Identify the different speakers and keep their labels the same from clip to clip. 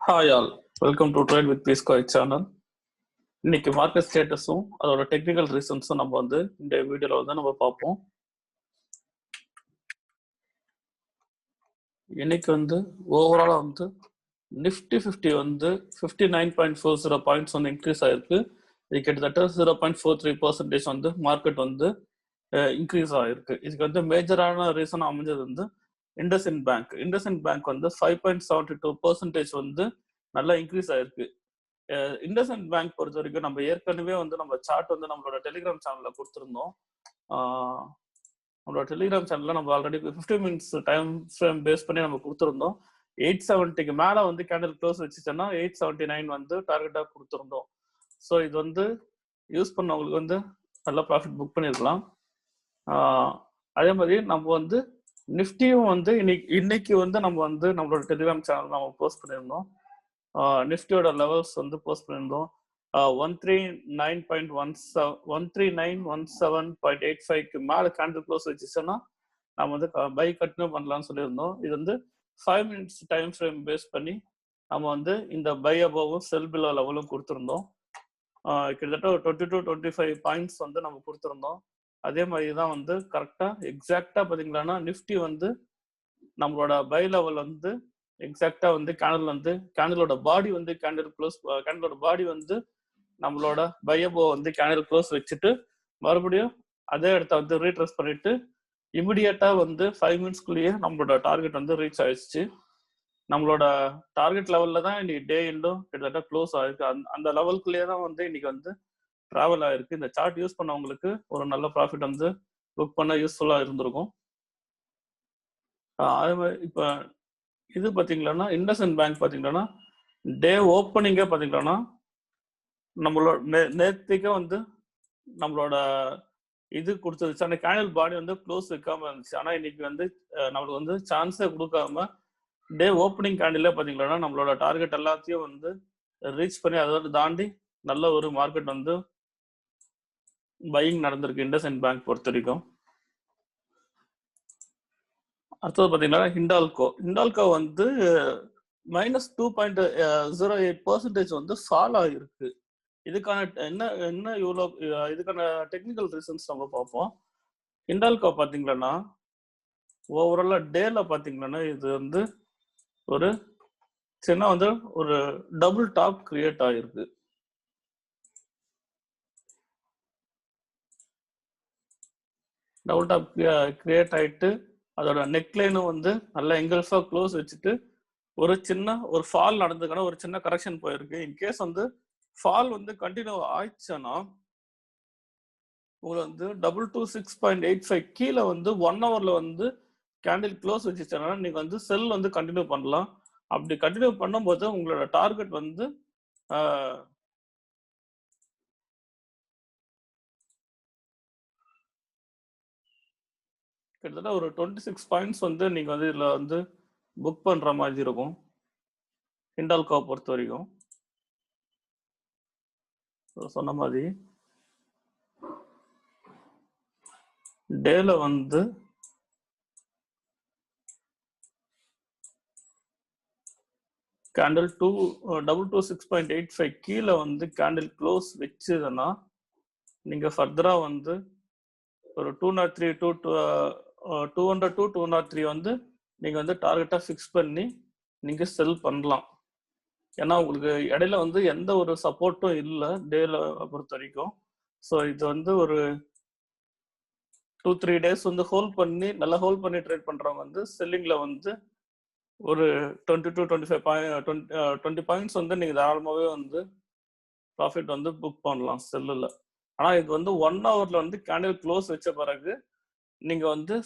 Speaker 1: Hi all, welcome to trade with பீஸ்காய் channel. இன்னைக்கு market ஸ்டேட்டஸும் அதோட டெக்னிக்கல் ரீசன்ஸும் நம்ம இந்த வீடியோவில் நம்ம பார்ப்போம். இன்னைக்கு ஓவராலாக நிஃப்டி 50 59.40 பாயிண்ட்ஸ் இன்க்ரீஸ் ஆயிருக்கு. இது கிட்டத்தட்ட 0.43% மார்க்கெட் இன்க்ரீஸ் ஆயிருக்கு. இதுக்கு மேஜரான ரீசன் அமைஞ்சது இண்டஸ்இண்ட் பேங்க். இண்டஸ்இண்ட் பேங்க் 5.72% நல்லா இன்க்ரீஸ் ஆயிருக்கு. இண்டஸ்இண்ட் பேங்க் பொறுத்த வரைக்கும் நம்ம ஏற்கனவே நம்ம சார்ட் நம்மளோட டெலிகிராம் சேனல்ல கொடுத்துருந்தோம். நம்மளோட டெலிகிராம் சேனல்ல நம்ம already 15 minutes time frame base பண்ணி நம்ம கொடுத்துருந்தோம். 870க்கு மேல கேண்டில் க்ளோஸ் வச்சுச்சுன்னா 879 டார்கெட்டா கொடுத்துருந்தோம். ஸோ இது யூஸ் பண்ணவங்களுக்கு நல்லா ப்ராஃபிட் புக் பண்ணிருக்கலாம். அதே மாதிரி நம்ம நிஃப்டியும் இன்னைக்கு நம்ம நம்மளோட டெலிகிராம் சேனல் நம்ம போஸ்ட் பண்ணியிருந்தோம். நிஃப்டியோட லெவல்ஸ் போஸ்ட் பண்ணியிருந்தோம். 13917.85க்கு மேலே கேண்டில் க்ளோஸ் வச்சுச்சுன்னா நம்ம பை கண்டினியூ பண்ணலாம்னு சொல்லியிருந்தோம். இது 5 மினிட்ஸ் டைம் ஃப்ரேம் பேஸ் பண்ணி நம்ம இந்த பை அபோவும் செல் பிலோ லெவலும் கொடுத்துருந்தோம். கிட்டத்தட்ட ஒரு 22-25 பாயிண்ட்ஸ் நம்ம கொடுத்துருந்தோம். அதே மாதிரி தான் கரெக்டாக எக்ஸாக்டாக பார்த்தீங்களான்னா நிஃப்டி நம்மளோட பை லெவல் எக்ஸாக்டா கேண்டிலோட பாடி கேண்டில் க்ளோஸ் கேண்டிலோட பாடி நம்மளோட பையபோ கேண்டில் க்ளோஸ் வச்சுட்டு மறுபடியும் அதே இடத்த ரீட்ரெஸ் பண்ணிட்டு இமிடியேட்டா 5 மினிட்ஸ்க்குள்ளேயே நம்மளோட டார்கெட் ரீச் ஆயிடுச்சு. நம்மளோட டார்கெட் லெவல்ல தான் இன்னைக்கு டே எண்டும் கிட்டத்தட்ட க்ளோஸ் ஆயிருக்கு. அந்த லெவலுக்குள்ளேயே தான் இன்னைக்கு டிராவல் ஆயிருக்கு. இந்த சார்ட் யூஸ் பண்ணவங்களுக்கு ஒரு நல்ல ப்ராஃபிட் புக் பண்ண யூஸ்ஃபுல்லா இருந்திருக்கும். அதே மாதிரி இப்போ இது பார்த்தீங்கன்னா இண்டஸ்இண்ட் பேங்க் பார்த்தீங்கன்னா டே ஓப்பனிங்கே பார்த்தீங்கன்னா நம்மளோட நேற்றுக்கே நம்மளோட இது கொடுத்துருச்சு. அந்த கேண்டில் பாடி க்ளோஸ் வைக்காம இருந்துச்சு. ஆனால் இன்னைக்கு நம்மளுக்கு சான்ஸே கொடுக்காம டே ஓப்பனிங் கேண்டிலே பார்த்தீங்கன்னா நம்மளோட டார்கெட் எல்லாத்தையும் ரீச் பண்ணி அதோட தாண்டி நல்ல ஒரு மார்க்கெட் பையிங் நடந்திருக்கு இண்டஸ்இண்ட் பேங்க் பொறுத்த வரைக்கும். அடுத்தது பார்த்தீங்கன்னா ஹிண்டால்கோ -2.08% ஃபால் ஆகிருக்கு. இதுக்கான என்ன இவ்வளோ இதுக்கான டெக்னிக்கல் ரீசன்ஸ் நம்ம பார்ப்போம். ஹிண்டால்கோ பார்த்தீங்கன்னா ஓவராலா டேல பார்த்தீங்கன்னா இது ஒரு சின்ன ஒரு டபுள் டாப் கிரியேட் ஆகிருக்கு. டபுள் டாப் கிரியேட் ஆயிட்டு அதோட நெக்லைனும் நல்லா எங்கல்ஃபா க்ளோஸ் வச்சுட்டு ஒரு சின்ன ஒரு ஃபால் நடந்ததுக்கான ஒரு சின்ன கரெக்ஷன் போயிருக்கு. இன்கேஸ் ஃபால் கண்டினியூ ஆயிடுச்சுன்னா உங்களுக்கு 226.85 கீழே 1 ஹவர்ல கேண்டில் க்ளோஸ் வச்சுச்சுன்னா நீங்க செல் கண்டினியூ பண்ணலாம். அப்படி கண்டினியூ பண்ணும்போது உங்களோட டார்கெட் கிட்டத்தட்ட ஒரு 26 பாயிண்ட்ஸ் நீங்க இதுல புக் பண்ற மாதிரி இருக்கும் ஹிண்டால்கோ பொறுத்த வரைக்கும். சொன்ன மாதிரி டேல கேண்டில் 226.85 கீழே கேண்டில் க்ளோஸ் வச்சுதுன்னா நீங்க ஃபர்தரா ஒரு 203 200 to 203 நீங்க டார்கெட்டா ஃபிக்ஸ் பண்ணி நீங்க செல் பண்ணலாம். ஏன்னா உங்களுக்கு இடையில எந்த ஒரு சப்போர்ட்டும் இல்லை டேல பொறுத்த வரைக்கும். ஸோ இது ஒரு 2-3 டேஸ் ஹோல்ட் பண்ணி நல்லா ஹோல்ட் பண்ணி ட்ரேட் பண்றவங்க செல்லிங்ல ஒரு 20 பாயிண்ட்ஸ் நீங்க தாராளமாகவே ப்ராஃபிட் புக் பண்ணலாம் செல்லில். ஆனா இது 1 ஹவர்ல கேண்டில் க்ளோஸ் வச்ச பிறகு நீங்க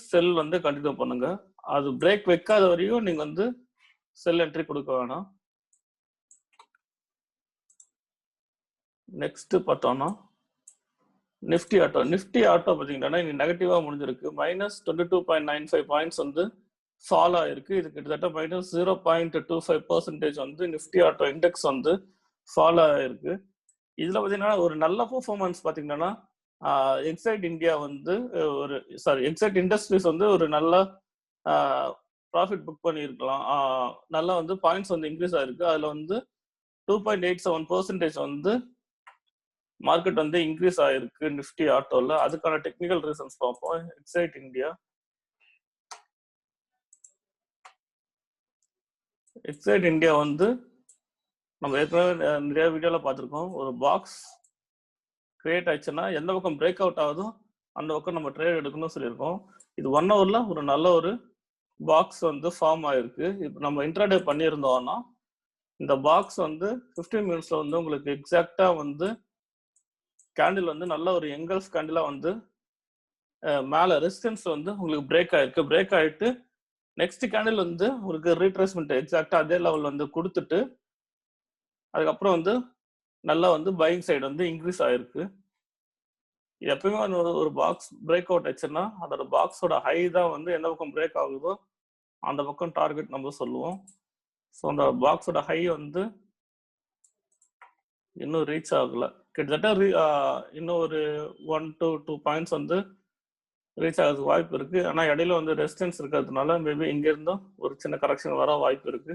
Speaker 1: செல் கண்டினியூ பண்ணுங்க. அது பிரேக் வைக்காத வரையும் நீங்க செல் என்ட்ரி கொடுக்க வேணாம். நெக்ஸ்ட் பார்த்தோம்னா நிஃப்டி ஆட்டோ பார்த்தீங்கன்னா இங்க நெகட்டிவா முடிஞ்சிருக்கு. -22.95 பாயிண்ட்ஸ் ஃபால் ஆயிருக்கு. இது கிட்டத்தட்ட -0.25% நிஃப்டி ஆட்டோ இண்டெக்ஸ் ஃபால் ஆயிருக்கு. இதுல பாத்தீங்கன்னா ஒரு நல்ல பெர்ஃபார்மன்ஸ் பாத்தீங்கன்னா எக்ஸைட் இந்தியா எக்ஸைட் இண்டஸ்ட்ரீஸ் ஒரு நல்ல ப்ராஃபிட் புக் பண்ணியிருக்கலாம். நல்லா வந்து பாயிண்ட்ஸ் வந்து இன்க்ரீஸ் ஆயிருக்கு. அதுல வந்து 2.87% வந்து மார்க்கெட் வந்து இன்க்ரீஸ் ஆயிருக்கு நிஃப்டி ஆட்டோல. அதுக்கான டெக்னிக்கல் ரீசன்ஸ் பார்ப்போம். எக்ஸைட் இந்தியா வந்து நம்ம ஏற்கனவே நிறைய வீடியோல பார்த்துருக்கோம். ஒரு பாக்ஸ் கிரியேட் ஆயிடுச்சுன்னா எந்த பக்கம் பிரேக் அவுட் ஆகுதோ அந்த பக்கம் நம்ம ட்ரேட் எடுக்கணும்னு சொல்லியிருக்கோம். இது 1 ஹவர்ல ஒரு நல்ல ஒரு பாக்ஸ் வந்து ஃபார்ம் ஆயிருக்கு. இப்போ நம்ம இன்ட்ராடே பண்ணியிருந்தோம்னா இந்த பாக்ஸ் வந்து 15 மினிட்ஸ்ல வந்து உங்களுக்கு எக்ஸாக்டா வந்து கேண்டில் வந்து நல்ல ஒரு எங்கல்ஸ் கேண்டிலா வந்து மேல ரெசிஸ்டன்ஸ் வந்து உங்களுக்கு பிரேக் ஆயிருக்கு. பிரேக் ஆயிட்டு நெக்ஸ்ட் கேண்டில் வந்து உங்களுக்கு ரீட்ரேஸ்மெண்ட் எக்ஸாக்டா அதே லெவல் வந்து கொடுத்துட்டு அதுக்கப்புறம் வந்து நல்லா வந்து பையிங் சைடு வந்து இன்க்ரீஸ் ஆயிருக்கு. எப்பயுமே ஒரு பாக்ஸ் பிரேக் அவுட் ஆச்சுன்னா அதோட பாக்ஸோட ஹை தான் வந்து எந்த பக்கம் பிரேக் ஆகுதோ அந்த பக்கம் டார்கெட் நம்ம சொல்லுவோம். ஸோ அந்த பாக்ஸோட ஹை வந்து இன்னும் ரீச் ஆகல. கிட்டத்தட்ட இன்னும் ஒரு 1 to 2 பாயிண்ட்ஸ் வந்து ரீச் ஆகிறதுக்கு வாய்ப்பு இருக்கு. ஆனால் இடையில வந்து ரெசிஸ்டன்ஸ் இருக்கிறதுனால மேபி இங்க இருந்தும் ஒரு சின்ன கரெக்ஷன் வர வாய்ப்பு இருக்கு.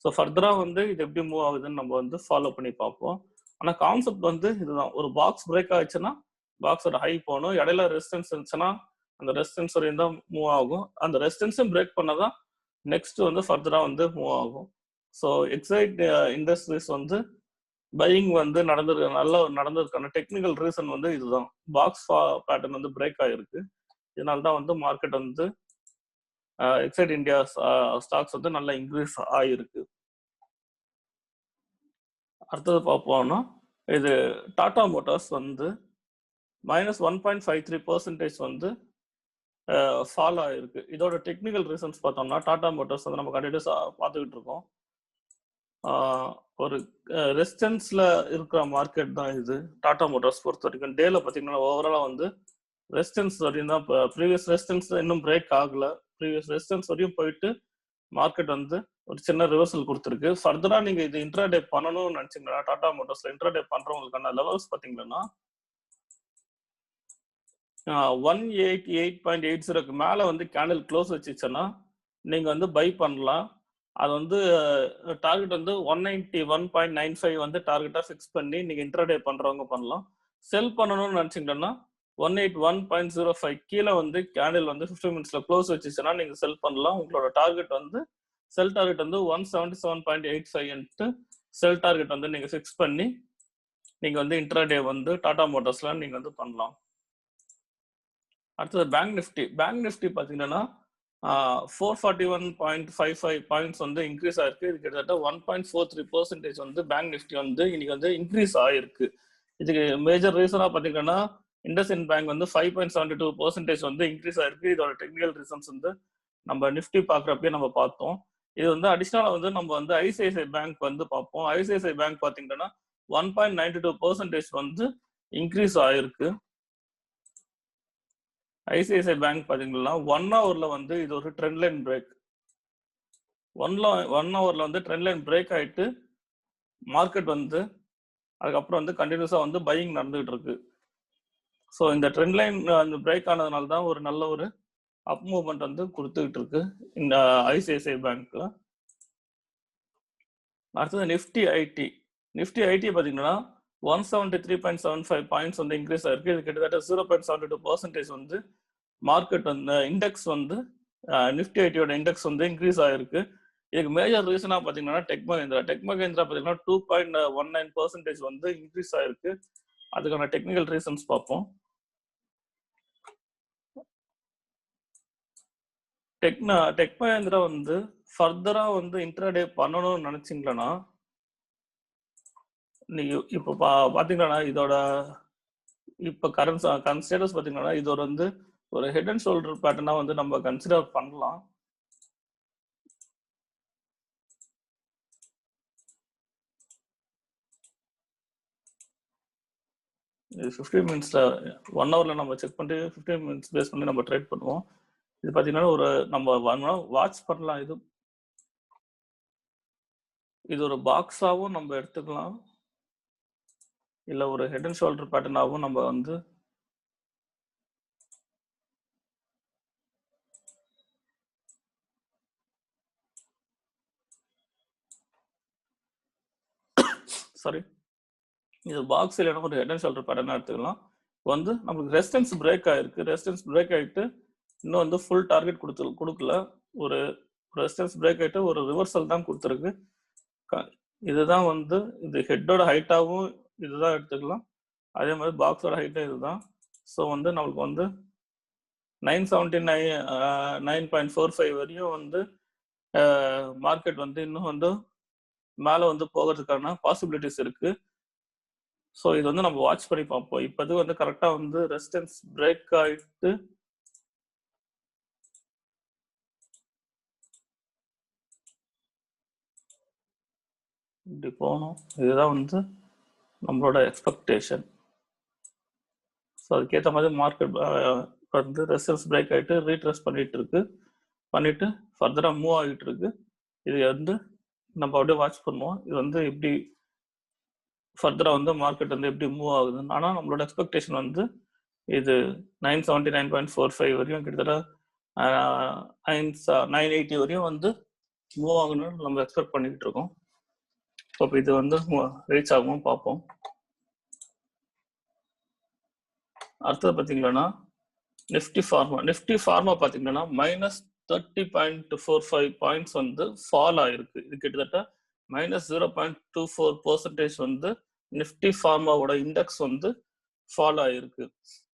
Speaker 1: ஸோ ஃபர்தரா வந்து இது எப்படி மூவ் ஆகுதுன்னு நம்ம வந்து ஃபாலோ பண்ணி பார்ப்போம். ஆனால் கான்செப்ட் வந்து இதுதான். ஒரு பாக்ஸ் பிரேக் ஆயிடுச்சுன்னா பாக்ஸோட ஹை போகணும். இடையில ரெசிஸ்டன்ஸ் இருந்துச்சுன்னா அந்த ரெசிஸ்டன்ஸ் வரையும் தான் மூவ் ஆகும். அந்த ரெசிஸ்டன்ஸும் பிரேக் பண்ணதான் நெக்ஸ்ட் வந்து ஃபர்தரா வந்து மூவ் ஆகும். ஸோ எக்ஸைட் இண்டஸ்ட்ரீஸ் வந்து பையிங் வந்து நடந்ததுக்கான டெக்னிக்கல் ரீசன் வந்து இதுதான். பாக்ஸ் பேட்டர்ன் வந்து பிரேக் ஆயிருக்கு. இதனால்தான் வந்து மார்க்கெட் வந்து எக்ஸைட் இந்தியா ஸ்டாக்ஸ் வந்து நல்லா இன்க்ரீஸ் ஆயிருக்கு. அடுத்தது பார்ப்போம்னா இது டாடா மோட்டார்ஸ் வந்து -1.53% வந்து ஃபால் ஆயிருக்கு. இதோட டெக்னிக்கல் ரீசன்ஸ் பார்த்தோம்னா டாடா மோட்டார்ஸ் வந்து நம்ம கண்டினியூஸா பார்த்துக்கிட்டு இருக்கோம். ஒரு ரெசிஸ்டன்ஸ்ல இருக்கிற மார்க்கெட் தான் இது. டாடா மோட்டார்ஸ் பொறுத்த வரைக்கும் டேல பார்த்தீங்கன்னா ஓவராலா வந்து ரெசிஸ்டன்ஸ் வரையும் தான். ப்ரீவியஸ் ரெசிஸ்டன்ஸ் இன்னும் பிரேக் ஆகல. ப்ரீவியஸ் ரெசிஸ்டன்ஸ் வரையும் போயிட்டு மார்க்கெட் வந்து ஒரு சின்ன ரிவர்சல் கொடுத்துருக்கு. ஃபர்தரா நீங்க இது இன்ட்ராடே பண்ணணும்னு நினைச்சீங்கன்னா டாடா மோட்டார்ஸ்ல இன்ட்ராடே பண்றவங்களுக்கான லெவல்ஸ் பாத்தீங்கன்னா 188.80 மேல வந்து கேண்டில் க்ளோஸ் வச்சுச்சுன்னா நீங்க வந்து பை பண்ணலாம். அது வந்து டார்கெட் வந்து 191.95 வந்து டார்கெட்டா ஃபிக்ஸ் பண்ணி நீங்க இன்ட்ராடே பண்றவங்க பண்ணலாம். செல் பண்ணணும்னு நினைச்சீங்கன்னா 181.05 கீழே வந்து கேண்டில் வந்து 15 மினிட்ஸ்ல க்ளோஸ் வச்சுச்சுன்னா நீங்க செல் பண்ணலாம். உங்களோட டார்கெட் வந்து செல் டார்கெட் வந்து 177.85 செல் டார்கெட் வந்து நீங்க ஃபிக்ஸ் பண்ணி நீங்க வந்து இன்ட்ராடே வந்து டாடா மோட்டார்ஸ்ல நீங்க வந்து பண்ணலாம். அடுத்தது பேங்க் நிஃப்டி பாத்தீங்கன்னா 441.55 பாயிண்ட்ஸ் வந்து இன்க்ரீஸ் ஆயிருக்கு. இது கிட்டத்தட்ட 1.43% வந்து பேங்க் நிஃப்டி வந்து இன்னைக்கு வந்து இன்க்ரீஸ் ஆயிருக்கு. இதுக்கு மேஜர் ரீசனா பாத்தீங்கன்னா இண்டஸ்இண்ட் பேங்க் வந்து 5.72% வந்து இன்க்ரீஸ் ஆயிருக்கு. இதோட டெக்னிக்கல் ரீசன்ஸ் வந்து நம்ம நிஃப்டி பாக்குறப்பே நம்ம பார்த்தோம். இது வந்து அடிஷனலா வந்து நம்ம வந்து ஐசிஐசிஐ பேங்க் வந்து பார்ப்போம். ஐசிஐசிஐ பேங்க் பாத்தீங்கன்னா 1.92% வந்து இன்க்ரீஸ் ஆயிருக்கு. ஐசிஐசிஐ பேங்க் பாத்தீங்கன்னா 1 ஹவர்ல வந்து இது ஒரு ட்ரெண்ட் லைன் பிரேக். 1 ஹவர்ல வந்து ட்ரெண்ட் லைன் பிரேக் ஆயிட்டு மார்க்கெட் வந்து அதுக்கப்புறம் வந்து கண்டினியூஸா வந்து பையிங் நடந்துகிட்டு இருக்கு. ஸோ இந்த ட்ரெண்ட் லைன் அந்த பிரேக் ஆனதுனால தான் ஒரு நல்ல ஒரு அப் மூவ்மெண்ட் வந்து கொடுத்துக்கிட்டு இருக்கு இந்த ஐசிஐசிஐ பேங்க்ல. அடுத்தது நிஃப்டி ஐடி பாத்தீங்கன்னா 173.75 பாயிண்ட்ஸ் வந்து இன்க்ரீஸ் ஆயிருக்கு. இது கிட்டத்தட்ட 0.72% வந்து மார்க்கெட் வந்து இண்டெக்ஸ் வந்து நிஃப்டி ஐடியோட இண்டெக்ஸ் வந்து இன்க்ரீஸ் ஆயிருக்கு. இதுக்கு மேஜர் ரீசனா பாத்தீங்கன்னா டெக் மகேந்திரா பாத்தீங்கன்னா 2.19% வந்து இன்க்ரீஸ் ஆயிருக்கு. அதுக்கான டெக்னிக்கல் ரீசன்ஸ் பார்ப்போம். டெக் மகேந்திரா வந்து ஃபர்தரா வந்து இன்ட்ராடே பண்ணணும்னு நினைச்சீங்களா நீங்க இப்போ பாத்தீங்கன்னா இதோட இப்போ கரண்ட் ஸ்டேட்டஸ் பாத்தீங்கன்னா இதோட வந்து ஒரு ஹெட் அண்ட் ஷோல்டர் பேட்டர்னா வந்து நம்ம கன்சிடர் பண்ணலாம். இது 15 மினிட்ஸ்ல 1 ஹவர்ல நம்ம செக் பண்ணிட்டு 15 மினிட்ஸ் பேஸ் பண்ணி நம்ம ட்ரேட் பண்ணுவோம். இது பாத்தீங்கன்னா ஒரு நம்ம வாட்ச் பண்ணலாம். இது ஒரு பாக்ஸாவும் நம்ம எடுத்துக்கலாம், இல்ல ஒரு ஹெட் அண்ட் ஷோல்டர் பேட்டர்னாவும் நம்ம வந்து சாரி, இது பாக்ஸ் இல்லைன்னா ஒரு ஹெட் அண்ட் ஷோல்டர் பேட்டர்னா எடுத்துக்கலாம். வந்து நம்மளுக்கு ரெசிஸ்டன்ஸ் பிரேக் ஆயிருக்கு. ரெசிஸ்டன்ஸ் பிரேக் ஆகிட்டு இன்னும் வந்து ஃபுல் டார்கெட் கொடுக்கல. ஒரு ரெசிஸ்டன்ஸ் பிரேக் ஆகிட்டு ஒரு ரிவர்சல் தான் கொடுத்துருக்கு. இதுதான் வந்து இது ஹெட்டோட ஹைட்டாகவும் இதுதான் எடுத்துக்கலாம். அதே மாதிரி பாக்ஸோட ஹைட்டும் இதுதான். ஸோ வந்து நம்மளுக்கு வந்து 979.45 வரையும் வந்து மார்க்கெட் வந்து இன்னும் வந்து மேலே வந்து போகிறதுக்கான பாசிபிலிட்டிஸ் இருக்கு. ஸோ இது வந்து நம்ம வாட்ச் பண்ணி பார்ப்போம். இப்போது வந்து கரெக்டாக வந்து ரெசிஸ்டன்ஸ் பிரேக் ஆகிட்டு இப்படி போகணும். இதுதான் வந்து நம்மளோட எக்ஸ்பெக்டேஷன். ஸோ அதுக்கேற்ற மாதிரி மார்க்கெட் வந்து ரெசிஸ்டன்ஸ் பிரேக் ஆகிட்டு ரீட்ரெஸ் பண்ணிட்டு இருக்கு. பண்ணிட்டு ஃபர்தராக மூவ் ஆகிட்டு இருக்கு. இது வந்து நம்ம அப்படியே வாட்ச் பண்ணுவோம். இது வந்து எப்படி ஃபர்தராக வந்து மார்க்கெட் வந்து எப்படி மூவ் ஆகுதுன்னு. ஆனால் நம்மளோட எக்ஸ்பெக்டேஷன் வந்து இது 979.45 வரையும் கிட்டத்தட்ட 980 வரையும் வந்து மூவ் ஆகணும்னு நம்ம எக்ஸ்பெக்ட் பண்ணிக்கிட்டு இருக்கோம். அப்போ இது வந்து ரீச் ஆகும் பார்ப்போம். அடுத்தது பார்த்தீங்கன்னா நிஃப்டி ஃபார்மா பார்த்தீங்கன்னா -30.45 பாயிண்ட்ஸ் வந்து ஃபால் ஆயிருக்கு. இது கிட்டத்தட்ட -0.24% வந்து நிஃப்டி ஃபார்மாவோட இண்டெக்ஸ் வந்து ஃபால் ஆயிருக்கு.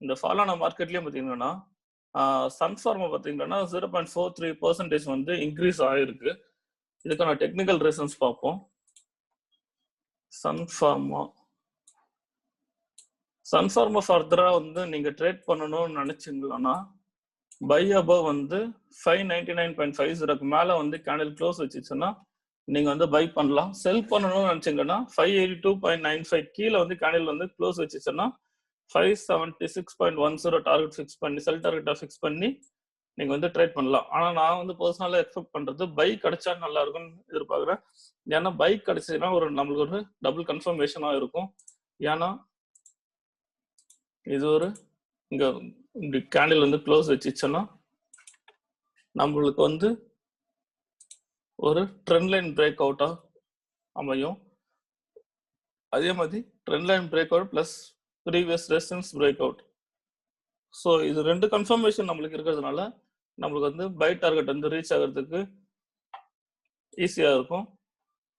Speaker 1: இந்த ஃபால் ஆன மார்க்கெட்லயும் பார்த்தீங்கன்னா சன் ஃபார்மா பார்த்தீங்கன்னா 0.43% வந்து இன்க்ரீஸ் ஆயிருக்கு. இதுக்கான டெக்னிக்கல் ரீசன்ஸ் பார்ப்போம். சன் ஃபார்மா ஃபர்தரா வந்து நீங்க ட்ரேட் பண்ணணும்னு நினைச்சீங்கன்னா பை அபவ் வந்து 599.50 மேல வந்து கேண்டில் க்ளோஸ் வச்சுச்சுன்னா நீங்க வந்து பை பண்ணலாம். செல் பண்ணணும்னு நினைச்சீங்கன்னா 582.95 கீழே வந்து கேண்டில் வந்து க்ளோஸ் வச்சுச்சுன்னா 576.10 டார்கெட் ஃபிக்ஸ் பண்ணி செல் டார்கெட்டை ஃபிக்ஸ் பண்ணி நீங்க வந்து ட்ரேட் பண்ணலாம். ஆனா நான் வந்து பர்சனலா எக்ஸ்பெக்ட் பண்றது பை கிடைச்சா நல்லா இருக்கும்னு எதிர்பார்க்குறேன். ஏன்னா பை கிடைச்சதுன்னா நம்மளுக்கு ஒரு டபுள் கன்ஃபர்மேஷனா இருக்கும். ஏன்னா இது ஒரு இங்க இப்படி கேண்டில் வந்து க்ளோஸ் வச்சுச்சுன்னா நம்மளுக்கு வந்து ஒரு ட்ரெண்ட் லைன் பிரேக் அவுட்டா அமையும். அதே மாதிரி trend line break out plus previous resistance break out. So இது ரெண்டு கன்ஃபர்மேஷன் நம்மளுக்கு இருக்கிறதுனால நம்மளுக்கு வந்து பை டார்கெட் வந்து ரீச் ஆகிறதுக்கு ஈஸியாக இருக்கும்.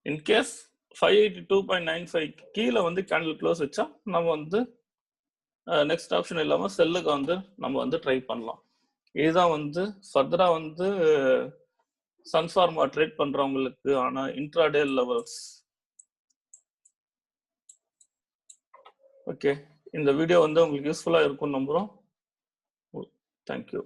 Speaker 1: இன்கேஸ் 582.95 கீழே வந்து கேண்டில் க்ளோஸ் வச்சா நம்ம வந்து நெக்ஸ்ட் ஆப்ஷன் இல்லாமல் செல்லுக்கு வந்து நம்ம வந்து ட்ரை பண்ணலாம். இதுதான் வந்து ஃபர்தரா வந்து சன் ஃபார்மா ட்ரேட் பண்றவங்களுக்கு ஆன இன்ட்ராடே லெவல்ஸ். ஓகே, இந்த வீடியோ வந்து உங்களுக்கு யூஸ்ஃபுல்லா இருக்கும்னு நம்புறோம். தேங்க்யூ.